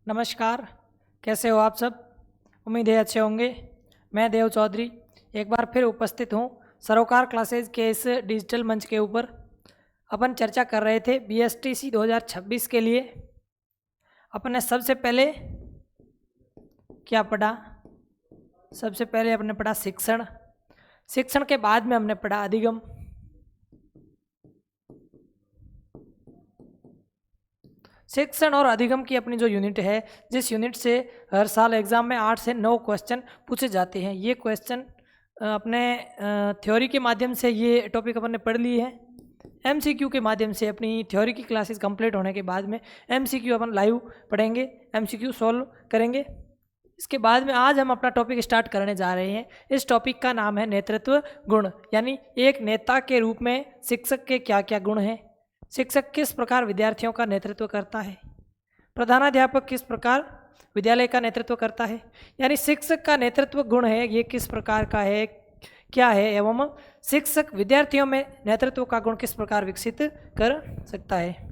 नमस्कार। कैसे हो आप सब? उम्मीद है अच्छे होंगे। मैं देव चौधरी एक बार फिर उपस्थित हूँ सरोकार क्लासेज के इस डिजिटल मंच के ऊपर। अपन चर्चा कर रहे थे BSTC 2026 के लिए। अपन ने सबसे पहले क्या पढ़ा? सबसे पहले अपने पढ़ा शिक्षण। शिक्षण के बाद में हमने पढ़ा अधिगम। शिक्षण और अधिगम की अपनी जो यूनिट है, जिस यूनिट से हर साल एग्जाम में 8 से 9 क्वेश्चन पूछे जाते हैं। ये क्वेश्चन अपने थ्योरी के माध्यम से ये टॉपिक अपन ने पढ़ ली है। MCQ के माध्यम से अपनी थ्योरी की क्लासेस कंप्लीट होने के बाद में MCQ अपन लाइव पढ़ेंगे, MCQ सॉल्व करेंगे। इसके बाद में आज हम अपना टॉपिक स्टार्ट करने जा रहे हैं। इस टॉपिक का नाम है नेतृत्व गुण, यानी एक नेता के रूप में शिक्षक के क्या क्या गुण हैं, शिक्षक किस प्रकार विद्यार्थियों का नेतृत्व करता है, प्रधानाध्यापक किस प्रकार विद्यालय का नेतृत्व करता है, यानी शिक्षक का नेतृत्व गुण है ये किस प्रकार का है, क्या है, एवं शिक्षक विद्यार्थियों में नेतृत्व का गुण किस प्रकार विकसित कर सकता है।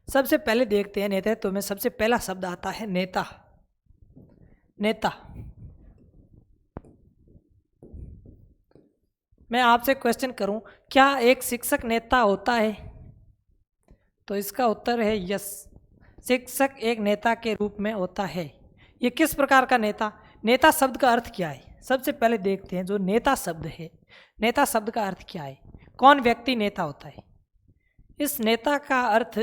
सबसे पहले देखते हैं नेतृत्व में सबसे पहला शब्द आता है नेता। नेता, मैं आपसे क्वेश्चन करूं, क्या एक शिक्षक नेता होता है? तो इसका उत्तर है यस, शिक्षक एक नेता के रूप में होता है। ये किस प्रकार का नेता? नेता शब्द का अर्थ क्या है? सबसे पहले देखते हैं जो नेता शब्द है, नेता शब्द का अर्थ क्या है, कौन व्यक्ति नेता होता है। इस नेता का अर्थ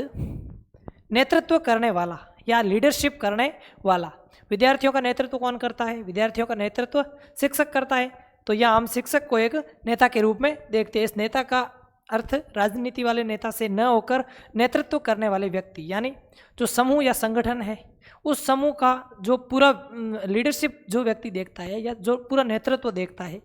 नेतृत्व करने वाला या लीडरशिप करने वाला। विद्यार्थियों का नेतृत्व कौन करता है? विद्यार्थियों का नेतृत्व शिक्षक करता है। तो यह हम शिक्षक को एक नेता के रूप में देखते हैं। इस नेता का अर्थ राजनीति वाले नेता से न होकर नेतृत्व करने वाले व्यक्ति, यानी जो समूह या संगठन है उस समूह का जो पूरा लीडरशिप जो व्यक्ति देखता है या जो पूरा नेतृत्व देखता है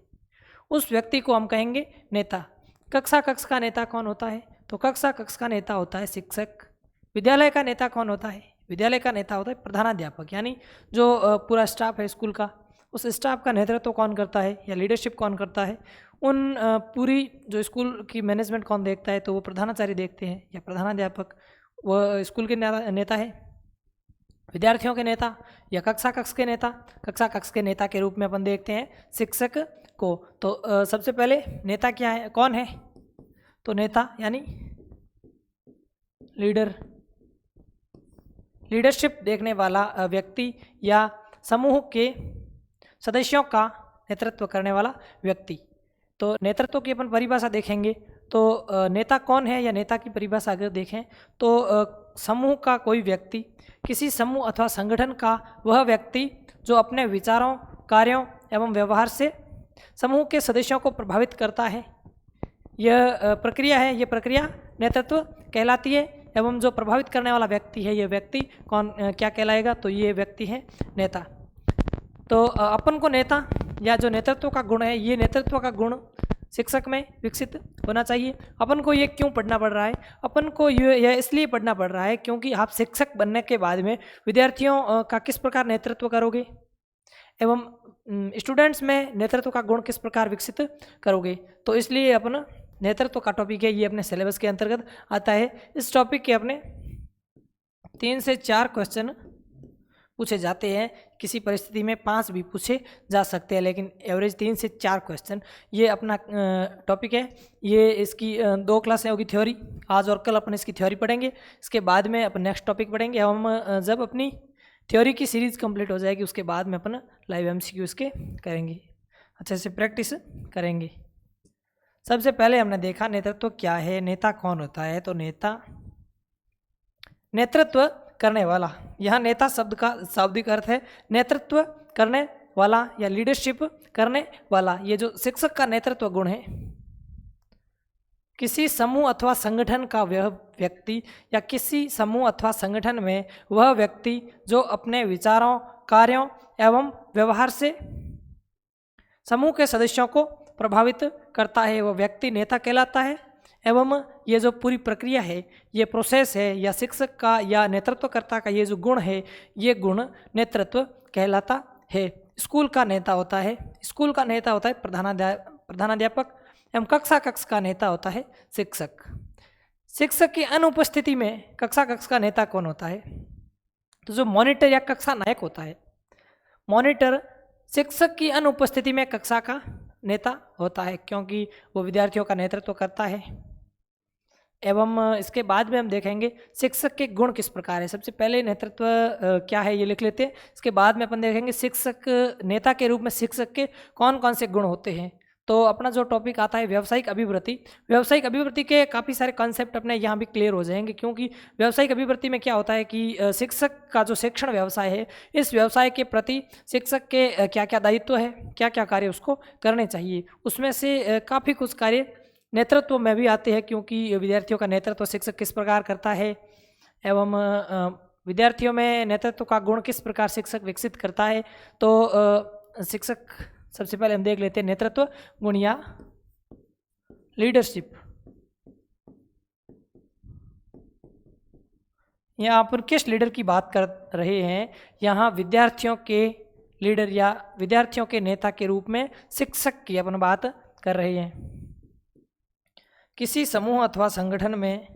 उस व्यक्ति को हम कहेंगे नेता। कक्षा कक्ष का नेता कौन होता है? तो कक्षा कक्ष का नेता होता है शिक्षक। विद्यालय का नेता कौन होता है? विद्यालय का नेता होता है प्रधानाध्यापक, यानी जो पूरा स्टाफ है स्कूल का, उस स्टाफ का नेतृत्व कौन करता है या लीडरशिप कौन करता है, उन पूरी जो स्कूल की मैनेजमेंट कौन देखता है, तो वो प्रधानाचार्य देखते हैं या प्रधानाध्यापक वह स्कूल के नेता है। विद्यार्थियों के नेता या कक्षा कक्ष के नेता, कक्षा कक्ष के नेता के रूप में अपन देखते हैं शिक्षक को। तो सबसे पहले नेता क्या है, कौन है? तो नेता यानी लीडर, लीडरशिप देखने वाला व्यक्ति या समूह के सदस्यों का नेतृत्व करने वाला व्यक्ति। तो नेतृत्व की अपन परिभाषा देखेंगे तो नेता कौन है या नेता की परिभाषा अगर देखें तो समूह का कोई व्यक्ति, किसी समूह अथवा संगठन का वह व्यक्ति जो अपने विचारों, कार्यों एवं व्यवहार से समूह के सदस्यों को प्रभावित करता है। यह प्रक्रिया है, यह प्रक्रिया नेतृत्व कहलाती है। एवं जो प्रभावित करने वाला व्यक्ति है यह व्यक्ति कौन क्या कहलाएगा? तो ये व्यक्ति है नेता। तो अपन को नेता या जो नेतृत्व का गुण है, ये नेतृत्व का गुण शिक्षक में विकसित होना चाहिए। अपन को ये क्यों पढ़ना पड़ रहा है? अपन को यह इसलिए पढ़ना पड़ रहा है क्योंकि आप शिक्षक बनने के बाद में विद्यार्थियों का किस प्रकार नेतृत्व करोगे एवं स्टूडेंट्स में नेतृत्व का गुण किस प्रकार विकसित करोगे। तो इसलिए अपन नेतृत्व का टॉपिक है, ये अपने सिलेबस के अंतर्गत आता है। इस टॉपिक के अपने 3 से 4 क्वेश्चन पूछे जाते हैं, किसी परिस्थिति में 5 भी पूछे जा सकते हैं, लेकिन एवरेज 3 से 4 क्वेश्चन ये अपना टॉपिक है। ये इसकी 2 क्लासें होगी थ्योरी, आज और कल अपन इसकी थ्योरी पढ़ेंगे। इसके बाद में अपन नेक्स्ट टॉपिक पढ़ेंगे। हम जब अपनी थ्योरी की सीरीज़ कंप्लीट हो जाएगी उसके बाद में अपन लाइव MCQ इसके करेंगे, अच्छे से प्रैक्टिस करेंगे। सबसे पहले हमने देखा नेतृत्व क्या है, नेता कौन होता है। तो नेता नेतृत्व करने वाला, यहाँ नेता शब्द का शाब्दिक अर्थ है नेतृत्व करने वाला या लीडरशिप करने वाला। ये जो शिक्षक का नेतृत्व गुण है, किसी समूह अथवा संगठन का वह व्यक्ति या किसी समूह अथवा संगठन में वह व्यक्ति जो अपने विचारों, कार्यों एवं व्यवहार से समूह के सदस्यों को प्रभावित करता है, वह व्यक्ति नेता कहलाता है। एवं ये जो पूरी प्रक्रिया है, ये प्रोसेस है या शिक्षक का या नेतृत्वकर्ता का ये जो गुण है, ये गुण नेतृत्व कहलाता है। स्कूल का नेता होता है, स्कूल का नेता होता है प्रधानाध्यापक एवं कक्षा कक्ष का नेता होता है शिक्षक। शिक्षक की अनुपस्थिति में कक्षा का नेता कौन होता है? तो जो मॉनिटर या कक्षा नायक होता है, मॉनिटर शिक्षक की अनुपस्थिति में कक्षा का नेता होता है, क्योंकि वो विद्यार्थियों का नेतृत्व करता है। एवं इसके बाद में हम देखेंगे शिक्षक के गुण किस प्रकार है। सबसे पहले नेतृत्व क्या है ये लिख लेते हैं, इसके बाद में अपन देखेंगे शिक्षक नेता के रूप में शिक्षक के कौन कौन से गुण होते हैं। तो अपना जो टॉपिक आता है व्यावसायिक अभिवृत्ति, व्यावसायिक अभिवृत्ति के काफ़ी सारे कॉन्सेप्ट अपने यहाँ भी क्लियर हो जाएंगे, क्योंकि व्यावसायिक अभिवृत्ति में क्या होता है कि शिक्षक का जो शिक्षण व्यवसाय है, इस व्यवसाय के प्रति शिक्षक के क्या क्या दायित्व है, क्या क्या कार्य उसको करने चाहिए। उसमें से काफ़ी कुछ कार्य नेतृत्व में भी आते हैं, क्योंकि विद्यार्थियों का नेतृत्व शिक्षक किस प्रकार करता है एवं विद्यार्थियों में नेतृत्व का गुण किस प्रकार शिक्षक विकसित करता है। तो शिक्षक सबसे पहले हम देख लेते हैं नेतृत्व गुण या लीडरशिप। यहाँ पर किस लीडर की बात कर रहे हैं? यहाँ विद्यार्थियों के लीडर या विद्यार्थियों के नेता के रूप में शिक्षक की अपन बात कर रहे हैं। किसी समूह अथवा संगठन में,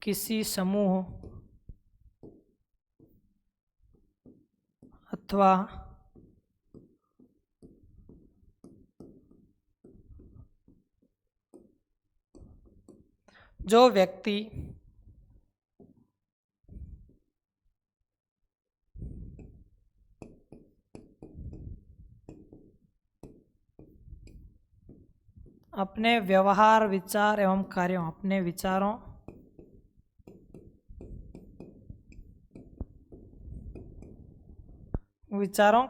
किसी समूह अथवा जो व्यक्ति अपने व्यवहार, विचार एवं कार्यों, अपने विचारों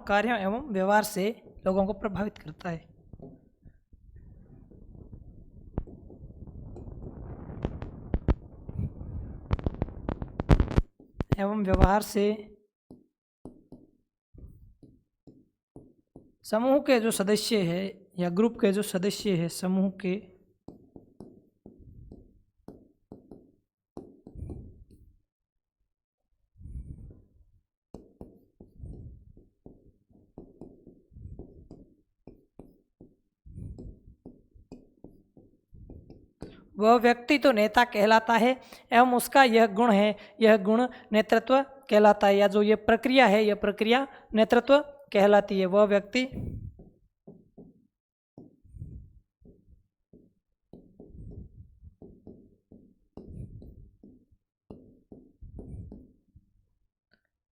कार्यों एवं व्यवहार से लोगों को प्रभावित करता है। एवं व्यवहार से समूह के जो सदस्य है या ग्रुप के जो सदस्य है, समूह के वह व्यक्ति तो नेता कहलाता है एवं उसका यह गुण है, यह गुण नेतृत्व कहलाता है, या जो ये प्रक्रिया है, यह प्रक्रिया नेतृत्व कहलाती है। वह व्यक्ति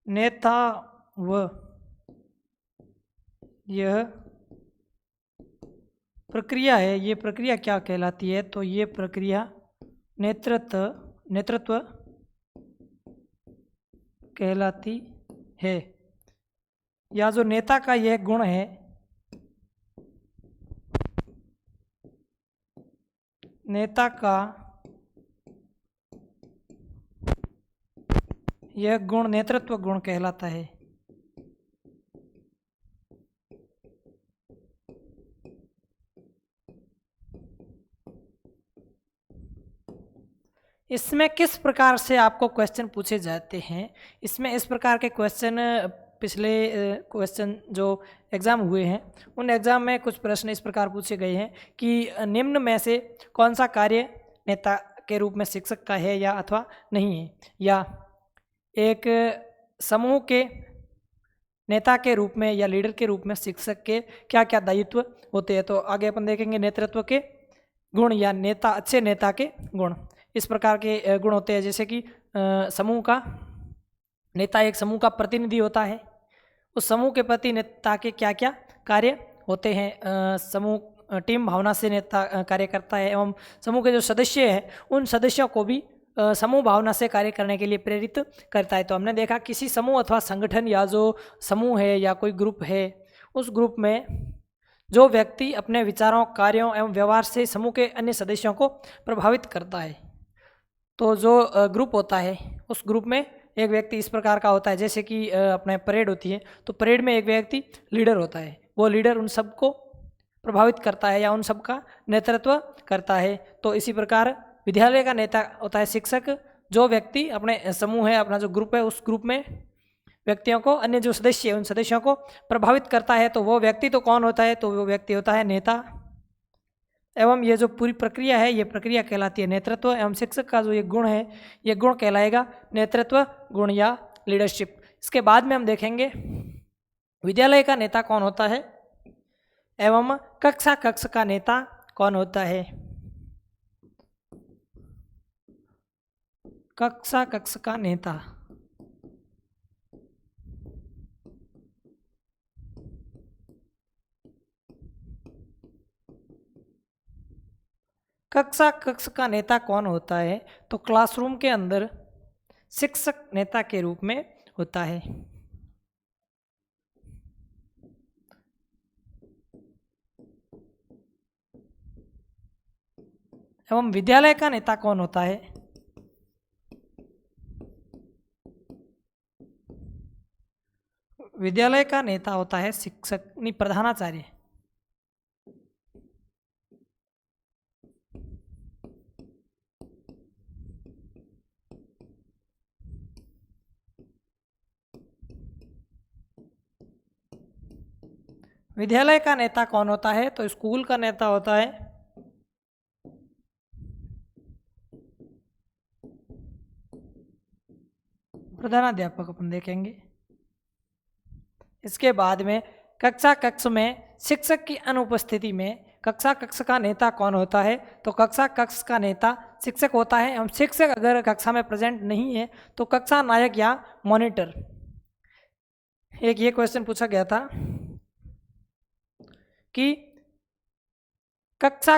नेता व यह प्रक्रिया है, ये प्रक्रिया क्या कहलाती है? तो ये प्रक्रिया नेतृत्व कहलाती है। या जो नेता का यह गुण है, नेता का यह गुण नेतृत्व गुण कहलाता है। इसमें किस प्रकार से आपको क्वेश्चन पूछे जाते हैं? इसमें इस प्रकार के क्वेश्चन पिछले क्वेश्चन जो एग्ज़ाम हुए हैं, उन एग्ज़ाम में कुछ प्रश्न इस प्रकार पूछे गए हैं कि निम्न में से कौन सा कार्य नेता के रूप में शिक्षक का है या अथवा नहीं है, या एक समूह के नेता के रूप में या लीडर के रूप में शिक्षक के क्या क्या दायित्व होते हैं। तो आगे अपन देखेंगे नेतृत्व के गुण या नेता, अच्छे नेता के गुण। इस प्रकार के गुण होते हैं, जैसे कि समूह का नेता एक समूह का प्रतिनिधि होता है, उस समूह के प्रति नेता के क्या क्या कार्य होते हैं। समूह टीम भावना से नेता कार्य करता है एवं समूह के जो सदस्य हैं उन सदस्यों को भी समूह भावना से कार्य करने के लिए प्रेरित करता है। तो हमने देखा किसी समूह अथवा संगठन या जो समूह है या कोई ग्रुप है, उस ग्रुप में जो व्यक्ति अपने विचारों, कार्यों एवं व्यवहार से समूह के अन्य सदस्यों को प्रभावित करता है, तो जो ग्रुप होता है उस ग्रुप में एक व्यक्ति इस प्रकार का होता है, जैसे कि अपने परेड होती है तो परेड में एक व्यक्ति लीडर होता है, वो लीडर उन सबको प्रभावित करता है या उन सब का नेतृत्व करता है। तो इसी प्रकार विद्यालय का नेता होता है शिक्षक, जो व्यक्ति अपने समूह है, अपना जो ग्रुप है, उस ग्रुप में व्यक्तियों को, अन्य जो सदस्य है उन सदस्यों को प्रभावित करता है। तो वो व्यक्ति तो कौन होता है? तो वो व्यक्ति होता है नेता। एवं ये जो पूरी प्रक्रिया है, ये प्रक्रिया कहलाती है नेतृत्व। एवं शिक्षक का जो ये गुण है, ये गुण कहलाएगा नेतृत्व गुण या लीडरशिप। इसके बाद में हम देखेंगे विद्यालय का नेता कौन होता है एवं कक्षा का नेता कौन होता है। कक्षा का नेता, कक्षा का नेता कौन होता है, तो क्लासरूम के अंदर शिक्षक नेता के रूप में होता है। एवं विद्यालय का नेता कौन होता है, विद्यालय का नेता होता है शिक्षक नहीं, प्रधानाचार्य। विद्यालय का नेता कौन होता है, तो स्कूल का नेता होता है प्रधानाध्यापक, अपन देखेंगे। इसके बाद में कक्षा में शिक्षक की अनुपस्थिति में कक्षा का नेता कौन होता है, तो कक्षा का नेता शिक्षक होता है। हम शिक्षक अगर कक्षा में प्रेजेंट नहीं है तो कक्षा नायक या मॉनिटर। एक ये क्वेश्चन पूछा गया था कि कक्षा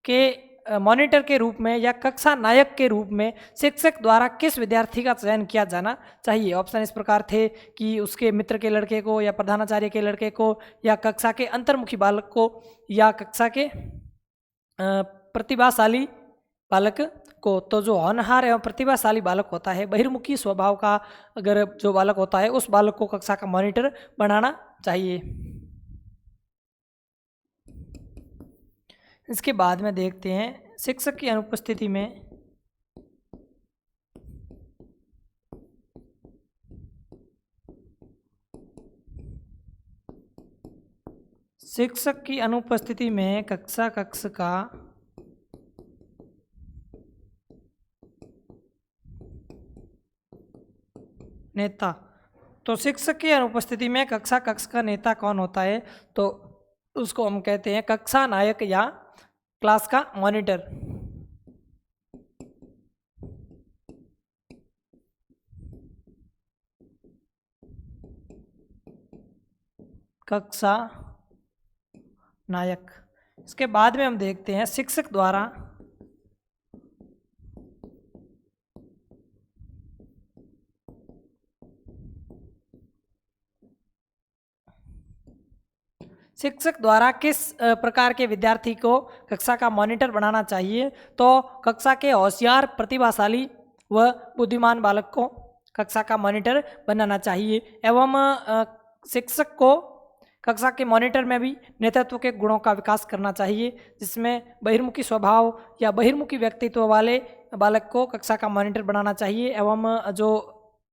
के मॉनिटर के रूप में या कक्षा नायक के रूप में शिक्षक द्वारा किस विद्यार्थी का चयन किया जाना चाहिए। ऑप्शन इस प्रकार थे कि उसके मित्र के लड़के को, या प्रधानाचार्य के लड़के को, या कक्षा के अंतर्मुखी बालक को, या कक्षा के प्रतिभाशाली बालक को। तो जो होनहार एवं प्रतिभाशाली बालक होता है, बहिर्मुखी स्वभाव का अगर जो बालक होता है, उस बालक को कक्षा का मॉनिटर बनाना चाहिए। इसके बाद में देखते हैं शिक्षक की अनुपस्थिति में शिक्षक की अनुपस्थिति में कक्षा का नेता। तो शिक्षक की अनुपस्थिति में कक्षा का नेता कौन होता है, तो उसको हम कहते हैं कक्षा नायक या क्लास का मॉनिटर। कक्षा नायक। इसके बाद में हम देखते हैं शिक्षक द्वारा शिक्षक द्वारा किस प्रकार के विद्यार्थी को कक्षा का मॉनिटर बनाना चाहिए। तो कक्षा के होशियार, प्रतिभाशाली व बुद्धिमान बालक को कक्षा का मॉनिटर बनाना चाहिए। एवं शिक्षक को कक्षा के मॉनिटर में भी नेतृत्व के गुणों का विकास करना चाहिए, जिसमें बहिर्मुखी स्वभाव या बहिर्मुखी व्यक्तित्व वाले बालक को कक्षा का मॉनिटर बनाना चाहिए। एवं जो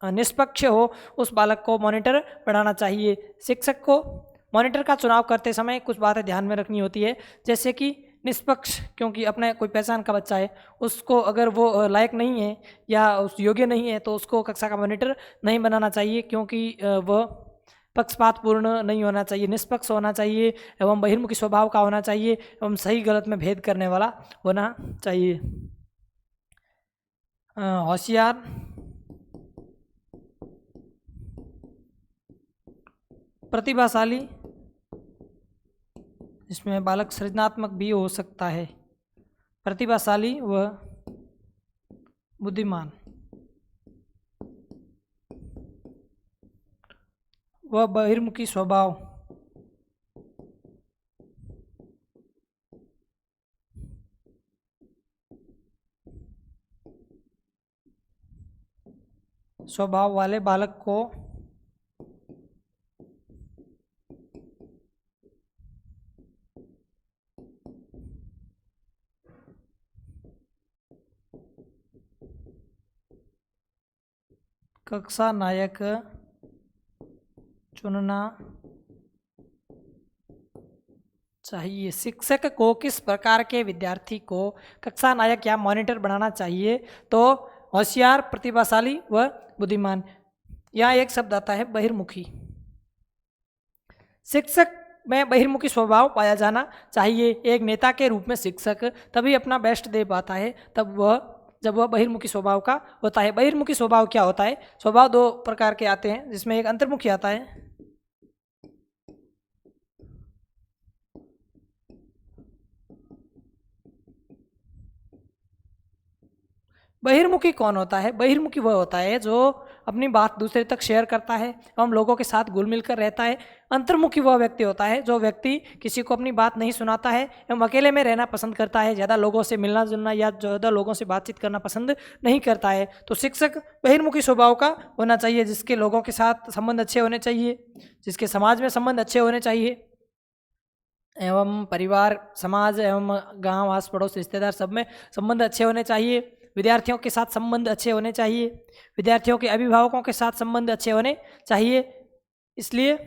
निष्पक्ष हो उस बालक को मॉनिटर बनाना चाहिए। शिक्षक को मॉनिटर का चुनाव करते समय कुछ बातें ध्यान में रखनी होती है, जैसे कि निष्पक्ष, क्योंकि अपने कोई पहचान का बच्चा है, उसको अगर वो लायक नहीं है या उस योग्य नहीं है तो उसको कक्षा का मॉनिटर नहीं बनाना चाहिए, क्योंकि वह पक्षपातपूर्ण नहीं होना चाहिए, निष्पक्ष होना चाहिए, एवं बहिर्मुखी स्वभाव का होना चाहिए, एवं सही गलत में भेद करने वाला होना चाहिए। होशियार, प्रतिभाशाली, इसमें बालक सृजनात्मक भी हो सकता है, प्रतिभाशाली व बुद्धिमान व बहिर्मुखी स्वभाव। स्वभाव वाले बालक को कक्षा नायक चुनना चाहिए। शिक्षक को किस प्रकार के विद्यार्थी को कक्षा नायक या मॉनिटर बनाना चाहिए? तो होशियार, प्रतिभाशाली व बुद्धिमान। यहाँ एक शब्द आता है बहिर्मुखी। शिक्षक में बहिर्मुखी स्वभाव पाया जाना चाहिए। एक नेता के रूप में शिक्षक तभी अपना बेस्ट दे पाता है जब वह बहिर्मुखी स्वभाव का होता है। बहिर्मुखी स्वभाव क्या होता है? स्वभाव दो प्रकार के आते हैं, जिसमें एक अंतर्मुखी आता है। बहिर्मुखी कौन होता है? बहिर्मुखी वह होता है जो अपनी बात दूसरे तक शेयर करता है एवं लोगों के साथ घुल मिल कर रहता है। अंतर्मुखी वह व्यक्ति होता है जो व्यक्ति किसी को अपनी बात नहीं सुनाता है एवं अकेले में रहना पसंद करता है, ज़्यादा लोगों से मिलना जुलना या ज़्यादा लोगों से बातचीत करना पसंद नहीं करता है। तो शिक्षक बहिर्मुखी स्वभाव का होना चाहिए, जिसके लोगों के साथ संबंध अच्छे होने चाहिए, जिसके समाज में संबंध अच्छे होने चाहिए एवं परिवार, समाज एवं गाँव, आस पड़ोस, रिश्तेदार सब में संबंध अच्छे होने चाहिए। विद्यार्थियों के साथ संबंध अच्छे होने चाहिए, विद्यार्थियों के अभिभावकों के साथ संबंध अच्छे होने चाहिए। इसलिए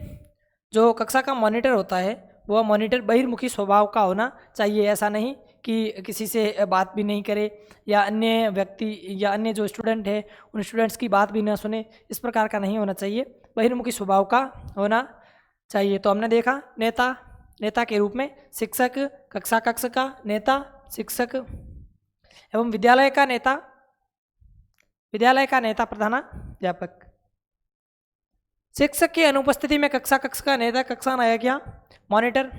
जो कक्षा का मॉनिटर होता है वह मॉनिटर बहिर्मुखी स्वभाव का होना चाहिए। ऐसा नहीं कि किसी से बात भी नहीं करे या अन्य व्यक्ति या अन्य जो स्टूडेंट है उन स्टूडेंट्स की बात भी ना सुने, इस प्रकार का नहीं होना चाहिए, बहिर्मुखी स्वभाव का होना चाहिए। तो हमने देखा नेता के रूप में शिक्षक, कक्षा का नेता शिक्षक एवं विद्यालय का नेता प्रधानाध्यापक। शिक्षक की अनुपस्थिति में कक्षा का नेता, कक्षा नायक या मॉनिटर।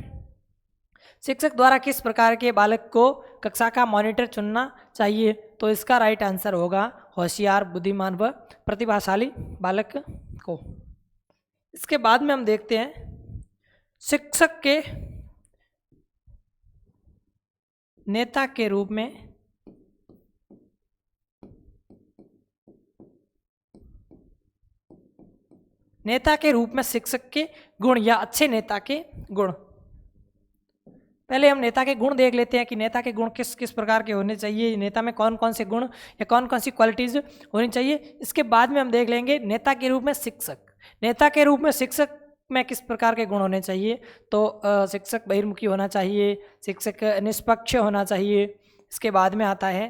शिक्षक द्वारा किस प्रकार के बालक को कक्षा का मॉनिटर चुनना चाहिए? तो इसका राइट आंसर होगा होशियार, बुद्धिमान व प्रतिभाशाली बालक को। इसके बाद में हम देखते हैं शिक्षक के नेता के रूप में शिक्षक के गुण या अच्छे नेता के गुण। पहले हम नेता के गुण देख लेते हैं कि नेता के गुण किस किस प्रकार के होने चाहिए, नेता में कौन कौन से गुण या कौन कौन सी क्वालिटीज होनी चाहिए। इसके बाद में हम देख लेंगे नेता के रूप में शिक्षक में किस प्रकार के गुण होने चाहिए। तो शिक्षक बहिर्मुखी होना चाहिए, शिक्षक निष्पक्ष होना चाहिए। इसके बाद में आता है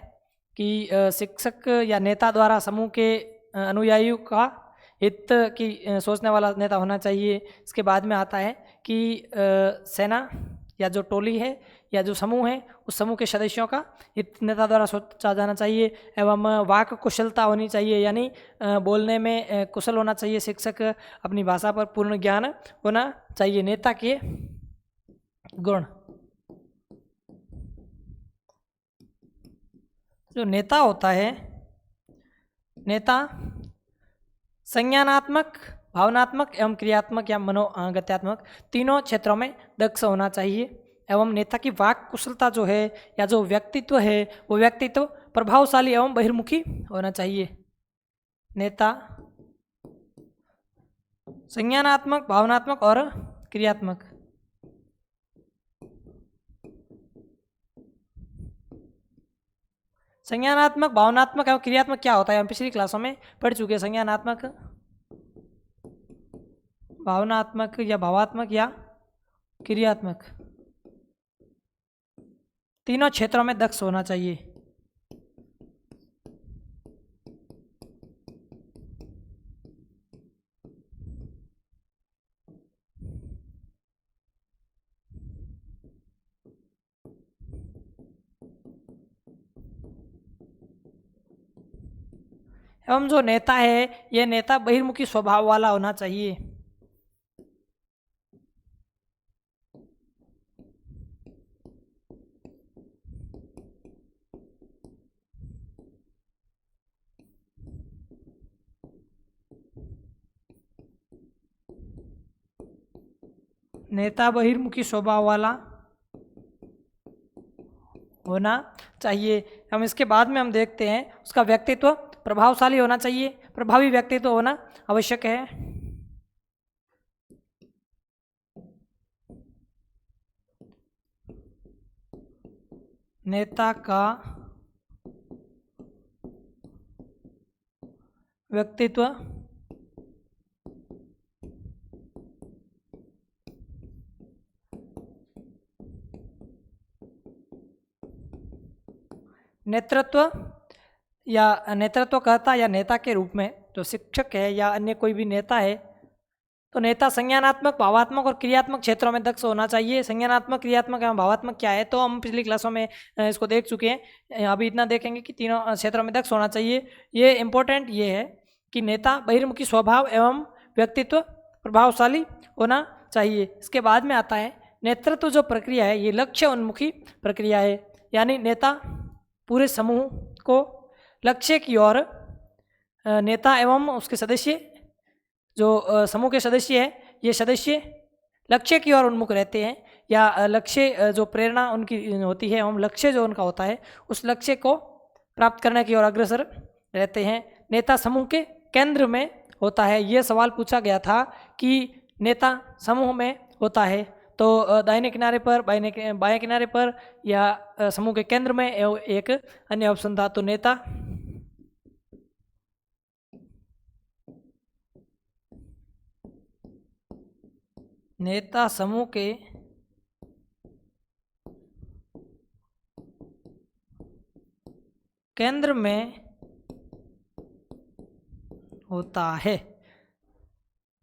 कि शिक्षक या नेता द्वारा समूह के अनुयायियों का हित की सोचने वाला नेता होना चाहिए। इसके बाद में आता है कि सेना या जो टोली है या जो समूह है उस समूह के सदस्यों का हित नेता द्वारा सोचा जाना चाहिए एवं वाक कुशलता होनी चाहिए, यानी बोलने में कुशल होना चाहिए। शिक्षक अपनी भाषा पर पूर्ण ज्ञान होना चाहिए। नेता के गुण। जो नेता होता है, नेता संज्ञानात्मक, भावनात्मक एवं क्रियात्मक या मनोगत्यात्मक तीनों क्षेत्रों में दक्ष होना चाहिए एवं नेता की वाक कुशलता जो है या जो व्यक्तित्व है वो व्यक्तित्व प्रभावशाली एवं बहिर्मुखी होना चाहिए। नेता संज्ञानात्मक, भावनात्मक और क्रियात्मक। संज्ञानात्मक, भावनात्मक एवं क्रियात्मक क्या होता है हम पिछली क्लासों में पढ़ चुके हैं। संज्ञानात्मक, भावनात्मक या भावात्मक या क्रियात्मक, तीनों क्षेत्रों में दक्ष होना चाहिए। एवं जो नेता है यह नेता बहिर्मुखी स्वभाव वाला होना चाहिए। नेता बहिर्मुखी स्वभाव वाला होना चाहिए। हम इसके बाद में हम देखते हैं उसका व्यक्तित्व प्रभावशाली होना चाहिए, प्रभावी व्यक्तित्व होना आवश्यक है। नेता का व्यक्तित्व नेतृत्व या नेतृत्वकर्ता या नेता के रूप में जो शिक्षक है या अन्य कोई भी नेता है, तो नेता संज्ञानात्मक, भावात्मक और क्रियात्मक क्षेत्रों में दक्ष होना चाहिए। संज्ञानात्मक, क्रियात्मक एवं भावात्मक क्या है, तो हम पिछली क्लासों में इसको देख चुके हैं। अभी इतना देखेंगे कि तीनों क्षेत्रों में दक्ष होना चाहिए। ये इम्पोर्टेंट ये है कि नेता बहिर्मुखी स्वभाव एवं व्यक्तित्व प्रभावशाली होना चाहिए। इसके बाद में आता है नेतृत्व जो प्रक्रिया है, ये लक्ष्य उन्मुखी प्रक्रिया है, यानी नेता पूरे समूह को लक्ष्य की ओर, नेता एवं उसके सदस्य जो समूह के सदस्य हैं, ये सदस्य लक्ष्य की ओर उन्मुख रहते हैं, या लक्ष्य जो प्रेरणा उनकी होती है एवं लक्ष्य जो उनका होता है, उस लक्ष्य को प्राप्त करने की ओर अग्रसर रहते हैं। नेता समूह के केंद्र में होता है। ये सवाल पूछा गया था कि नेता समूह में होता है, तो दाहिने किनारे पर, बाएं किनारे पर या समूह के केंद्र में एक अन्य ऑप्शन था। तो नेता समूह के केंद्र में होता है।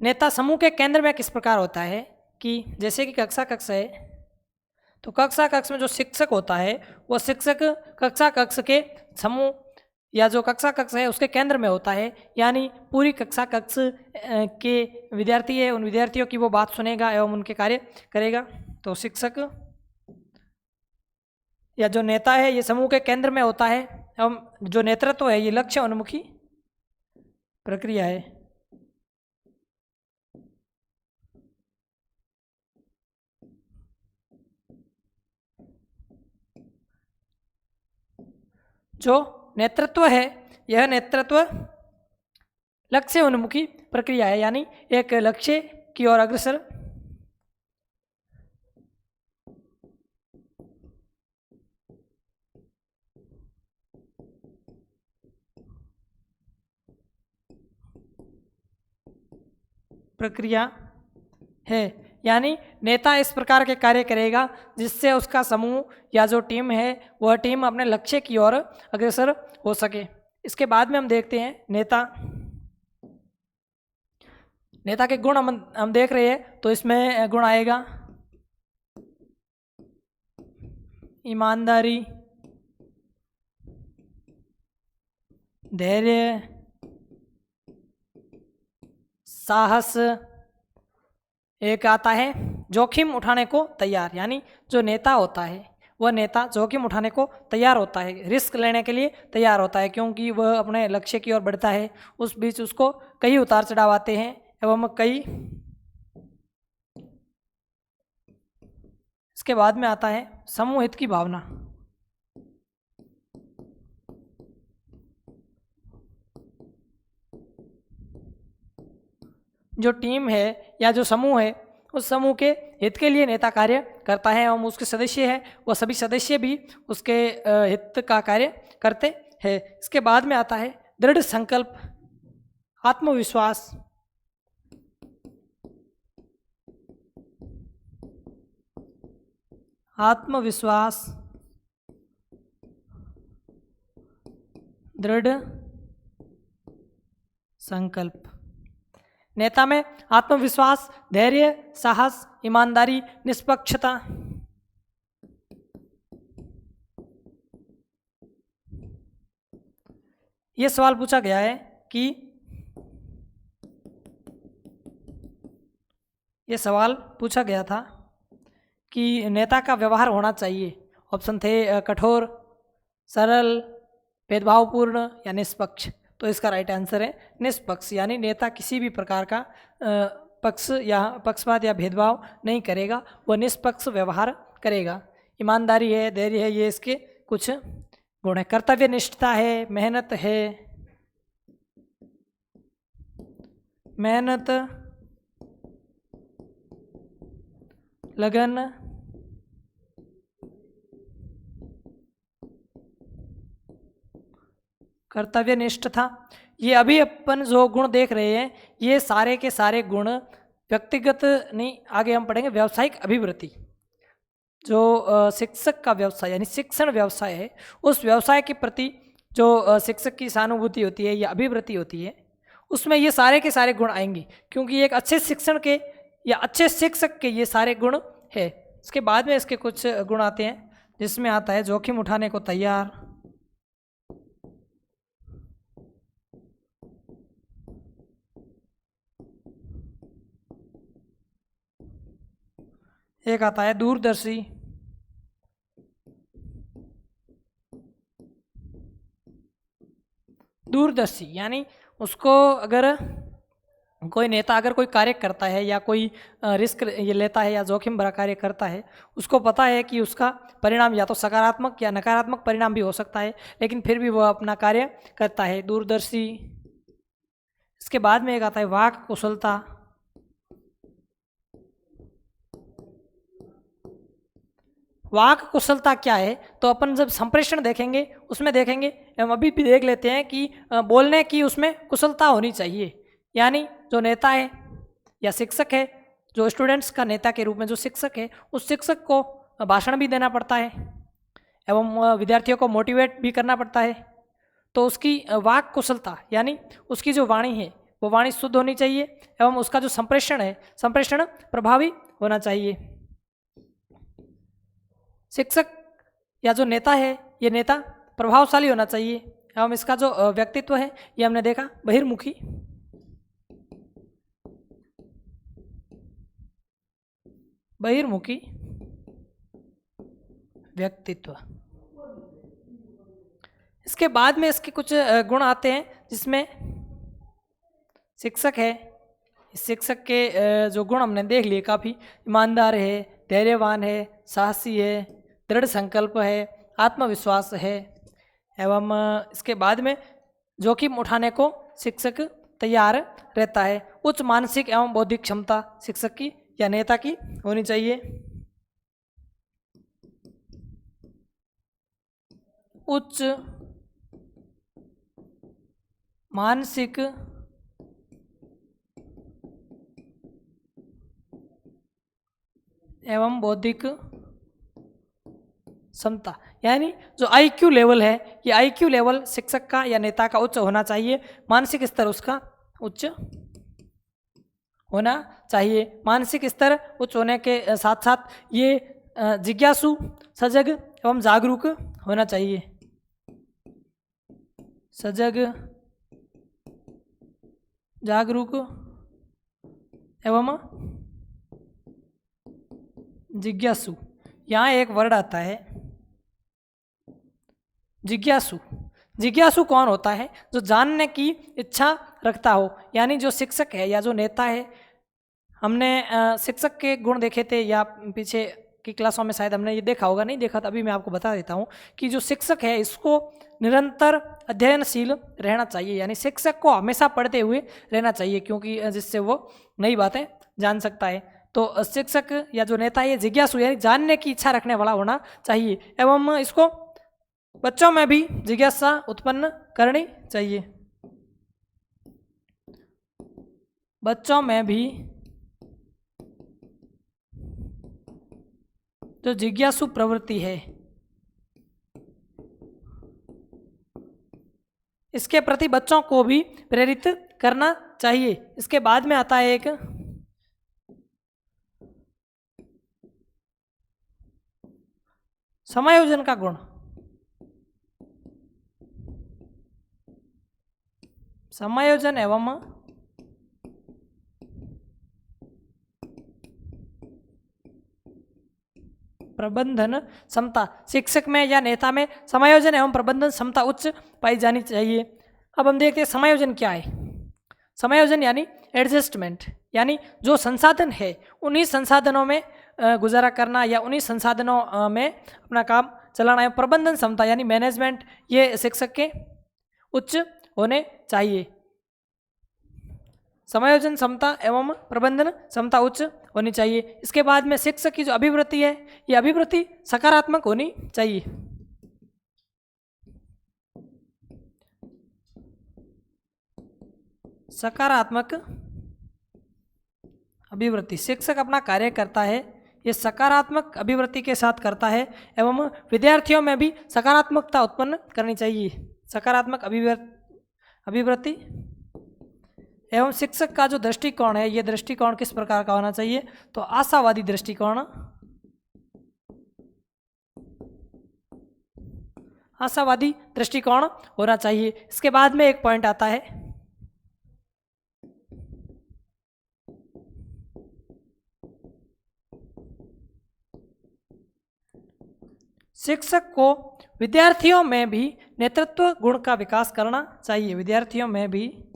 नेता समूह के केंद्र में किस प्रकार होता है कि जैसे कि कक्षा कक्ष है, तो कक्षा कक्ष में जो शिक्षक होता है, वो शिक्षक कक्षा कक्ष के समूह या जो कक्षा कक्ष है उसके केंद्र में होता है, यानी पूरी कक्षा कक्ष के विद्यार्थी है, उन विद्यार्थियों की वो बात सुनेगा एवं उनके कार्य करेगा। तो शिक्षक या जो नेता है ये समूह के केंद्र में होता है, एवं जो नेतृत्व है ये लक्ष्य उन्मुखी प्रक्रिया है। जो नेतृत्व है, यह नेतृत्व लक्ष्य उन्मुखी प्रक्रिया है, यानी एक लक्ष्य की ओर अग्रसर प्रक्रिया है। यानी नेता इस प्रकार के कार्य करेगा जिससे उसका समूह या जो टीम है वह टीम अपने लक्ष्य की ओर अग्रसर हो सके। इसके बाद में हम देखते हैं नेता के गुण हम देख रहे हैं, तो इसमें गुण आएगा ईमानदारी, धैर्य, साहस, एक आता है जोखिम उठाने को तैयार, यानी जो नेता होता है वह नेता जोखिम उठाने को तैयार होता है, रिस्क लेने के लिए तैयार होता है, क्योंकि वह अपने लक्ष्य की ओर बढ़ता है। उस बीच उसको कई उतार चढ़ाव आते हैं एवं कई। इसके बाद में आता है समूह हित की भावना। जो टीम है या जो समूह है, उस समूह के हित के लिए नेता कार्य करता है एवं उसके सदस्य है वह सभी सदस्य भी उसके हित का कार्य करते हैं। इसके बाद में आता है दृढ़ संकल्प, आत्मविश्वास, दृढ़ संकल्प। नेता में आत्मविश्वास, धैर्य, साहस, ईमानदारी, निष्पक्षता, ये सवाल पूछा गया है कि ये सवाल पूछा गया था कि नेता का व्यवहार होना चाहिए। ऑप्शन थे कठोर, सरल, भेदभावपूर्ण या निष्पक्ष। तो इसका राइट आंसर है निष्पक्ष, यानी नेता किसी भी प्रकार का पक्ष या पक्षपात या भेदभाव नहीं करेगा, वह निष्पक्ष व्यवहार करेगा। ईमानदारी है, धैर्य है, ये इसके कुछ गुण है। कर्तव्यनिष्ठता है, मेहनत है, मेहनत, लगन, कर्तव्यनिष्ठ था। ये अभी अपन जो गुण देख रहे हैं ये सारे के सारे गुण व्यक्तिगत नहीं, आगे हम पढ़ेंगे व्यावसायिक अभिवृत्ति। जो शिक्षक का व्यवसाय यानी शिक्षण व्यवसाय है, उस व्यवसाय के प्रति जो शिक्षक की सहानुभूति होती है या अभिवृत्ति होती है, उसमें ये सारे के सारे गुण आएंगे, क्योंकि एक अच्छे शिक्षण के या अच्छे शिक्षक के ये सारे गुण है। इसके बाद में इसके कुछ गुण आते हैं, जिसमें आता है जोखिम उठाने को तैयार, एक आता है दूरदर्शी, दूरदर्शी यानी उसको अगर कोई नेता अगर कोई कार्य करता है या कोई रिस्क ये लेता है या जोखिम भरा कार्य करता है, उसको पता है कि उसका परिणाम या तो सकारात्मक या नकारात्मक परिणाम भी हो सकता है, लेकिन फिर भी वह अपना कार्य करता है, दूरदर्शी। इसके बाद में एक आता है वाक कुशलता, वाक कुशलता क्या है, तो अपन जब संप्रेषण देखेंगे उसमें देखेंगे, हम अभी भी देख लेते हैं कि बोलने की उसमें कुशलता होनी चाहिए। यानी जो नेता है या शिक्षक है, जो स्टूडेंट्स का नेता के रूप में जो शिक्षक है, उस शिक्षक को भाषण भी देना पड़ता है एवं विद्यार्थियों को मोटिवेट भी करना पड़ता है। तो उसकी वाक कुशलता यानी उसकी जो वाणी है वो वाणी शुद्ध होनी चाहिए एवं उसका जो संप्रेषण है, संप्रेषण प्रभावी होना चाहिए। शिक्षक या जो नेता है, ये नेता प्रभावशाली होना चाहिए एवं इसका जो व्यक्तित्व है, ये हमने देखा बहिर्मुखी, बहिर्मुखी व्यक्तित्व। इसके बाद में इसके कुछ गुण आते हैं, जिसमें शिक्षक है, शिक्षक के जो गुण हमने देख लिए, काफ़ी ईमानदार है, धैर्यवान है, साहसी है, दृढ़ संकल्प है, आत्मविश्वास है एवं इसके बाद में जोखिम उठाने को शिक्षक तैयार रहता है। उच्च मानसिक एवं बौद्धिक क्षमता शिक्षक की या नेता की होनी चाहिए। उच्च मानसिक एवं बौद्धिक क्षमता यानी जो आईक्यू लेवल है, ये आईक्यू लेवल शिक्षक का या नेता का उच्च होना चाहिए, मानसिक स्तर उसका उच्च होना चाहिए। मानसिक स्तर उच्च होने के साथ साथ ये जिज्ञासु, सजग एवं जागरूक होना चाहिए, सजग, जागरूक एवं जिज्ञासु। यहाँ एक वर्ड आता है जिज्ञासु। जिज्ञासु कौन होता है? जो जानने की इच्छा रखता हो, यानी जो शिक्षक है या जो नेता है। हमने शिक्षक के गुण देखे थे या पीछे की क्लासों में शायद हमने ये देखा होगा, नहीं देखा तो अभी मैं आपको बता देता हूँ कि जो शिक्षक है इसको निरंतर अध्ययनशील रहना चाहिए, यानी शिक्षक को हमेशा पढ़ते हुए रहना चाहिए, क्योंकि जिससे वो नई बातें जान सकता है। तो शिक्षक या जो नेता है ये जिज्ञासु यानी जानने की इच्छा रखने वाला होना चाहिए एवं इसको बच्चों में भी जिज्ञासा उत्पन्न करनी चाहिए, बच्चों में भी जो जिज्ञासु प्रवृत्ति है इसके प्रति बच्चों को भी प्रेरित करना चाहिए। इसके बाद में आता है एक समायोजन का गुण। समायोजन एवं प्रबंधन क्षमता। शिक्षक में या नेता में समायोजन एवं प्रबंधन क्षमता उच्च पाई जानी चाहिए। अब हम देखते हैं समायोजन क्या है। समायोजन यानी एडजस्टमेंट, यानी जो संसाधन है उन्हीं संसाधनों में गुजारा करना या उन्हीं संसाधनों में अपना काम चलाना है। प्रबंधन क्षमता यानी मैनेजमेंट, ये शिक्षक के उच्च होने चाहिए। समायोजन क्षमता एवं प्रबंधन क्षमता उच्च होनी चाहिए। इसके बाद में शिक्षक की जो अभिवृत्ति है ये अभिवृत्ति सकारात्मक होनी चाहिए। सकारात्मक अभिवृत्ति। शिक्षक अपना कार्य करता है ये सकारात्मक अभिवृत्ति के साथ करता है एवं विद्यार्थियों में भी सकारात्मकता उत्पन्न करनी चाहिए। सकारात्मक अभिवृत्ति एवं शिक्षक का जो दृष्टिकोण है, ये दृष्टिकोण किस प्रकार का होना चाहिए? तो आशावादी दृष्टिकोण, आशावादी दृष्टिकोण होना चाहिए। इसके बाद में एक पॉइंट आता है शिक्षक को विद्यार्थियों में भी नेतृत्व गुण का विकास करना चाहिए। विद्यार्थियों में भी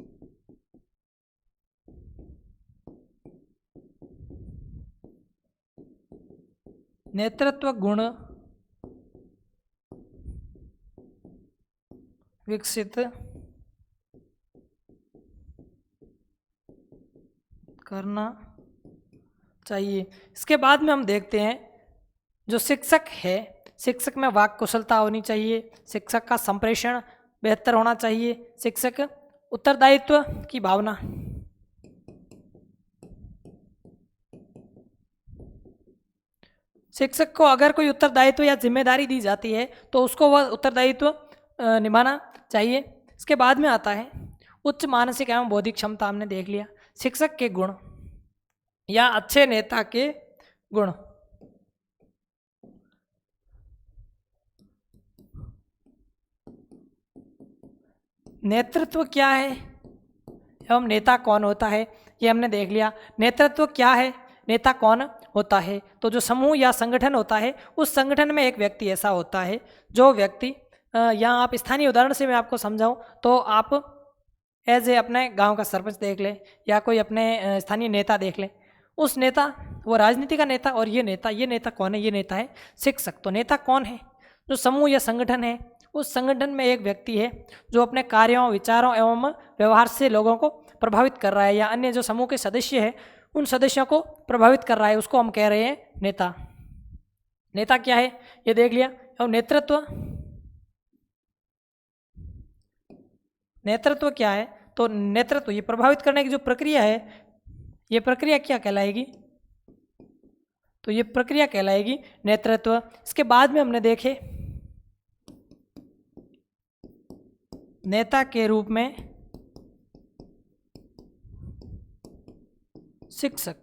नेतृत्व गुण विकसित करना चाहिए। इसके बाद में हम देखते हैं जो शिक्षक है, शिक्षक में वाक् कुशलता होनी चाहिए, शिक्षक का संप्रेषण बेहतर होना चाहिए, शिक्षक उत्तरदायित्व की भावना, शिक्षक को अगर कोई उत्तरदायित्व या जिम्मेदारी दी जाती है तो उसको वह उत्तरदायित्व निभाना चाहिए। इसके बाद में आता है उच्च मानसिक एवं बौद्धिक क्षमता। हमने देख लिया शिक्षक के गुण या अच्छे नेता के गुण। नेतृत्व क्या है एवं नेता कौन होता है, ये हमने देख लिया। नेतृत्व क्या है, नेता कौन होता है? तो जो समूह या संगठन होता है, उस संगठन में एक व्यक्ति ऐसा होता है जो व्यक्ति, यहाँ आप स्थानीय उदाहरण से मैं आपको समझाऊं तो आप एज ए अपने गांव का सरपंच देख लें या कोई अपने स्थानीय नेता देख लें। उस नेता, वो राजनीति का नेता, और ये नेता कौन है? ये नेता है शिक्षक। तो नेता कौन है? जो समूह या संगठन है, उस संगठन में एक व्यक्ति है जो अपने कार्यों, विचारों एवं व्यवहार से लोगों को प्रभावित कर रहा है या अन्य जो समूह के सदस्य हैं उन सदस्यों को प्रभावित कर रहा है, उसको हम कह रहे हैं नेता। नेता क्या है ये देख लिया। और नेतृत्व क्या है? तो नेतृत्व, ये प्रभावित करने की जो प्रक्रिया है, ये प्रक्रिया क्या कहलाएगी? तो ये प्रक्रिया कहलाएगी नेतृत्व। इसके बाद में हमने देखे नेता के रूप में शिक्षक।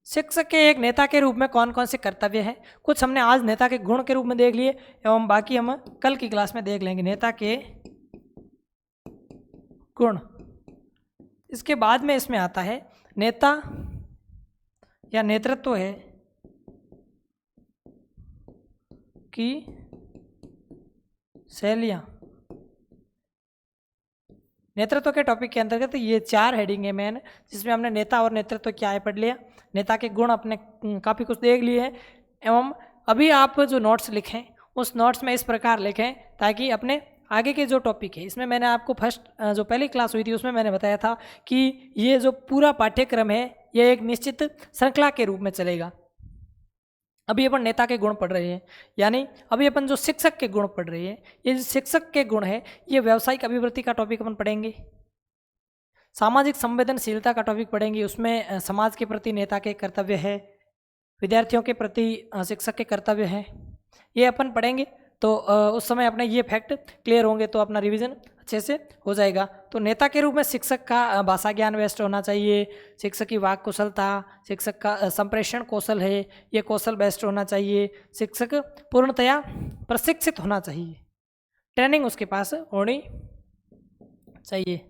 शिक्षक के एक नेता के रूप में कौन कौन से कर्तव्य हैं, कुछ हमने आज नेता के गुण के रूप में देख लिए एवं बाकी हम कल की क्लास में देख लेंगे नेता के गुण। इसके बाद में इसमें आता है नेता या नेतृत्व है कि शैलियाँ। नेतृत्व के टॉपिक के अंतर्गत ये 4 हेडिंग है मेन, जिसमें हमने नेता और नेतृत्व क्या है पढ़ लिया। नेता के गुण अपने काफ़ी कुछ देख लिए हैं एवं अभी आप जो नोट्स लिखें उस नोट्स में इस प्रकार लिखें ताकि अपने आगे के जो टॉपिक है, इसमें मैंने आपको फर्स्ट जो पहली क्लास हुई थी उसमें मैंने बताया था कि ये जो पूरा पाठ्यक्रम है ये एक निश्चित श्रृंखला के रूप में चलेगा। अभी अपन नेता के गुण पढ़ रहे हैं, यानी अभी अपन जो शिक्षक के गुण पढ़ रहे हैं, ये जो शिक्षक के गुण है ये व्यावसायिक अभिवृत्ति का टॉपिक अपन पढ़ेंगे। सामाजिक संवेदनशीलता का टॉपिक पढ़ेंगे, उसमें समाज के प्रति नेता के कर्तव्य है, विद्यार्थियों के प्रति शिक्षक के कर्तव्य हैं, ये अपन पढ़ेंगे। तो उस समय अपने ये फैक्ट क्लियर होंगे तो अपना रिवीजन अच्छे से हो जाएगा। तो नेता के रूप में शिक्षक का भाषा ज्ञान बेस्ट होना चाहिए, शिक्षक की वाक् कुशलता, शिक्षक का संप्रेषण कौशल है ये कौशल बेस्ट होना चाहिए, शिक्षक पूर्णतया प्रशिक्षित होना चाहिए, ट्रेनिंग उसके पास होनी चाहिए।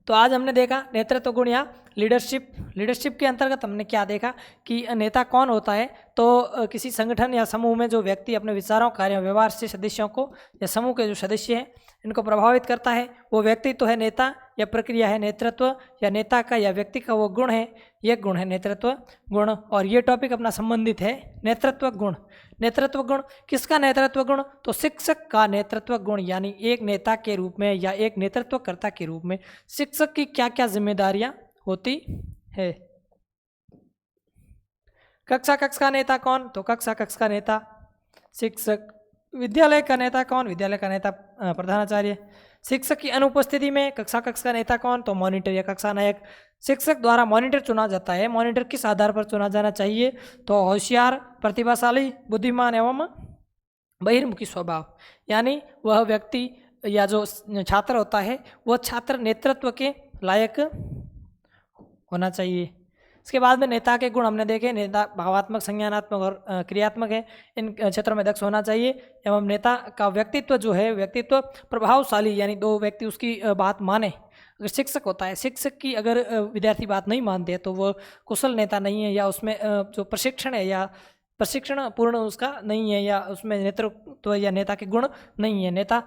तो आज हमने देखा नेतृत्व गुण या लीडरशिप के अंतर्गत हमने क्या देखा कि नेता कौन होता है। तो किसी संगठन या समूह में जो व्यक्ति अपने विचारों, कार्यों, व्यवहार से सदस्यों को या समूह के जो सदस्य हैं इनको प्रभावित करता है, वो व्यक्ति तो है नेता या प्रक्रिया है नेतृत्व, या नेता का या व्यक्ति का वो गुण है, ये गुण है नेतृत्व गुण। और ये टॉपिक अपना संबंधित है नेतृत्व गुण। नेतृत्व गुण किसका नेतृत्व गुण? तो शिक्षक का नेतृत्व गुण, यानी एक नेता के रूप में या एक नेतृत्वकर्ता के रूप में शिक्षक की क्या क्या जिम्मेदारियां होती है। कक्षा का नेता कौन? तो कक्षा का नेता शिक्षक। विद्यालय का नेता कौन? विद्यालय का नेता प्रधानाचार्य। शिक्षक की अनुपस्थिति में कक्षा का नेता कौन? तो मॉनिटर या कक्षा नायक। शिक्षक द्वारा मॉनिटर चुना जाता है। मॉनिटर किस आधार पर चुना जाना चाहिए? तो होशियार, प्रतिभाशाली, बुद्धिमान एवं बहिर्मुखी स्वभाव, यानी वह व्यक्ति या जो छात्र होता है वह छात्र नेतृत्व के लायक होना चाहिए। इसके बाद में नेता के गुण हमने देखे। नेता भावात्मक, संज्ञानात्मक और क्रियात्मक है। इन क्षेत्रों में दक्ष होना चाहिए। एवं नेता का व्यक्तित्व जो है, व्यक्तित्व प्रभावशाली, यानी दो व्यक्ति उसकी बात माने। अगर शिक्षक होता है, शिक्षक की अगर विद्यार्थी बात नहीं मानते हैं तो वह कुशल नेता नहीं है, या उसमें जो प्रशिक्षण है या प्रशिक्षण पूर्ण उसका नहीं है, या उसमें नेतृत्व या नेता के गुण नहीं है। नेता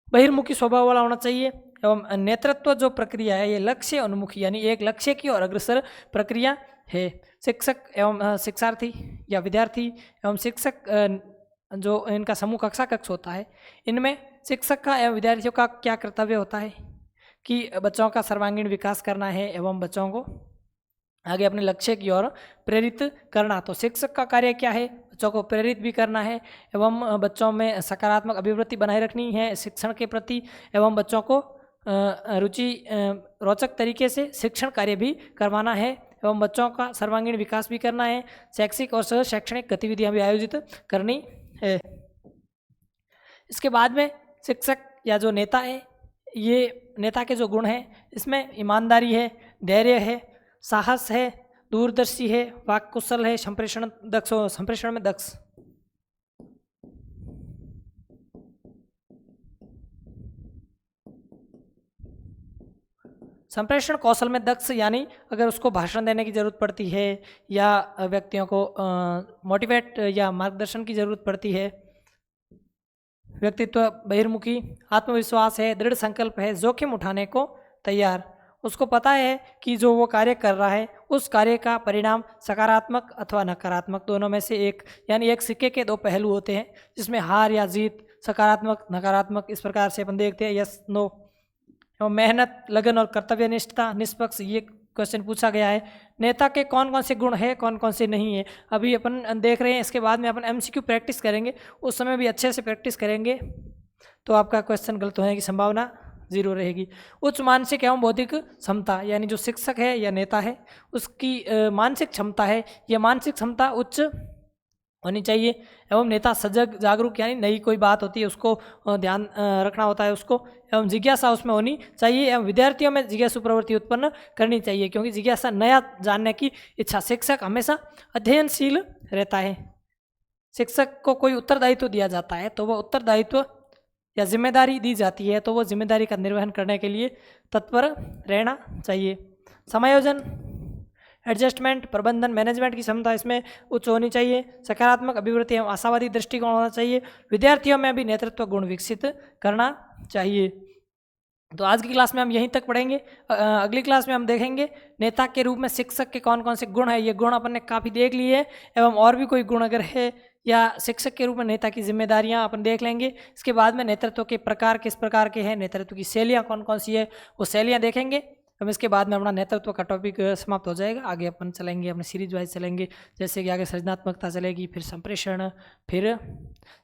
बहिर्मुखी स्वभाव वाला होना चाहिए। एवं नेतृत्व जो प्रक्रिया है ये लक्ष्य उन्मुखी, यानी एक लक्ष्य की ओर अग्रसर प्रक्रिया है। शिक्षक एवं शिक्षार्थी या विद्यार्थी एवं शिक्षक जो इनका समूह कक्ष होता है, इनमें शिक्षक का एवं विद्यार्थियों का क्या कर्तव्य होता है कि बच्चों का सर्वांगीण विकास करना है एवं बच्चों को आगे अपने लक्ष्य की ओर प्रेरित करना। तो शिक्षक का कार्य क्या है? बच्चों को प्रेरित भी करना है एवं बच्चों में सकारात्मक अभिवृत्ति बनाए रखनी है शिक्षण के प्रति, एवं बच्चों को रोचक तरीके से शिक्षण कार्य भी करवाना है, एवं बच्चों का सर्वांगीण विकास भी करना है। शैक्षिक और सह शैक्षणिक गतिविधियाँ भी आयोजित करनी है। इसके बाद में शिक्षक या जो नेता है, ये नेता के जो गुण हैं इसमें ईमानदारी है, धैर्य है, साहस है, दूरदर्शी है, वाक कुशल है, संप्रेषण में दक्ष। संप्रेषण कौशल में दक्ष, यानी अगर उसको भाषण देने की जरूरत पड़ती है या व्यक्तियों को मोटिवेट या मार्गदर्शन की जरूरत पड़ती है। व्यक्तित्व बहिर्मुखी, आत्मविश्वास है, दृढ़ संकल्प है, जोखिम उठाने को तैयार। उसको पता है कि जो वो कार्य कर रहा है उस कार्य का परिणाम सकारात्मक अथवा नकारात्मक दोनों में से एक, यानी एक सिक्के के दो पहलू होते हैं जिसमें हार या जीत, सकारात्मक नकारात्मक, इस प्रकार से अपन देखते हैं, यस नो। मेहनत, लगन और कर्तव्यनिष्ठता, निष्पक्ष, ये क्वेश्चन पूछा गया है। नेता के कौन कौन से गुण है, कौन कौन से नहीं है, अभी अपन देख रहे हैं। इसके बाद में अपन एमसीक्यू प्रैक्टिस करेंगे, उस समय भी अच्छे से प्रैक्टिस करेंगे तो आपका क्वेश्चन गलत होने की संभावना 0 रहेगी। उच्च मानसिक एवं बौद्धिक क्षमता, यानी जो शिक्षक है या नेता है उसकी मानसिक क्षमता है, यह मानसिक क्षमता उच्च होनी चाहिए। एवं नेता सजग, जागरूक, यानी नई कोई बात होती है उसको ध्यान रखना होता है उसको, एवं जिज्ञासा उसमें होनी चाहिए। एवं विद्यार्थियों में जिज्ञासु प्रवृत्ति उत्पन्न करनी चाहिए, क्योंकि जिज्ञासा, नया जानने की इच्छा। शिक्षक हमेशा अध्ययनशील रहता है। शिक्षक को कोई उत्तरदायित्व दिया जाता है तो वह उत्तरदायित्व या जिम्मेदारी दी जाती है तो वो जिम्मेदारी का निर्वहन करने के लिए तत्पर रहना चाहिए। समायोजन, एडजस्टमेंट, प्रबंधन, मैनेजमेंट की क्षमता इसमें उच्च होनी चाहिए। सकारात्मक अभिवृत्ति एवं आशावादी दृष्टिकोण होना चाहिए। विद्यार्थियों में भी नेतृत्व गुण विकसित करना चाहिए। तो आज की क्लास में हम यहीं तक पढ़ेंगे। अगली क्लास में हम देखेंगे नेता के रूप में शिक्षक के कौन कौन से गुण है। ये गुण अपन ने काफ़ी देख लिए हैं, एवं और भी कोई गुण अगर है या शिक्षक के रूप में नेता की जिम्मेदारियां अपन देख लेंगे। इसके बाद में नेतृत्व के प्रकार किस प्रकार के हैं, नेतृत्व की शैलियाँ कौन कौन सी है, वो शैलियाँ देखेंगे। हम इसके बाद में अपना नेतृत्व का टॉपिक समाप्त हो जाएगा। आगे अपन चलेंगे, अपने सीरीज वाइज चलेंगे, जैसे कि आगे सृजनात्मकता चलेगी, फिर संप्रेषण, फिर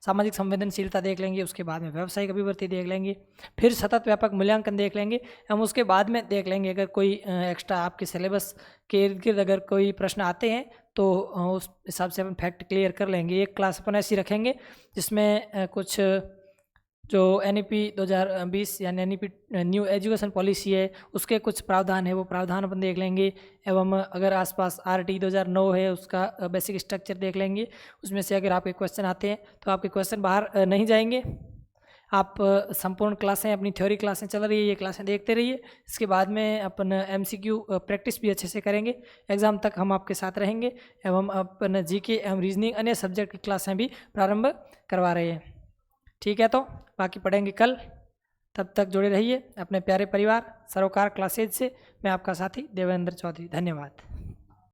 सामाजिक संवेदनशीलता देख लेंगे, उसके बाद में व्यावसायिक अभिवृत्ति देख लेंगे, फिर सतत व्यापक मूल्यांकन देख लेंगे। हम उसके बाद में देख लेंगे अगर कोई एक्स्ट्रा आपके सिलेबस के इर्द गिर्द अगर कोई प्रश्न आते हैं तो उस हिसाब से अपन फैक्ट क्लियर कर लेंगे। एक क्लास अपन ऐसी रखेंगे जिसमें कुछ जो NEP 2020 यानी NEP न्यू एजुकेशन पॉलिसी है उसके कुछ प्रावधान है, वो प्रावधान अपन देख लेंगे। एवं अगर आसपास RT 2009 है उसका बेसिक स्ट्रक्चर देख लेंगे। उसमें से अगर आपके क्वेश्चन आते हैं तो आपके क्वेश्चन बाहर नहीं जाएंगे। आप संपूर्ण क्लासें, अपनी थ्योरी क्लासें चल रही है, ये क्लासें देखते रहिए। इसके बाद में अपन MCQ प्रैक्टिस भी अच्छे से करेंगे। एग्ज़ाम तक हम आपके साथ रहेंगे। एवं अपन GK एवं रीजनिंग अन्य सब्जेक्ट की क्लासें भी प्रारंभ करवा रहे हैं। ठीक है, तो बाकी पढ़ेंगे कल। तब तक जुड़े रहिए अपने प्यारे परिवार सरोकार क्लासेज से। मैं आपका साथी देवेंद्र चौधरी। धन्यवाद।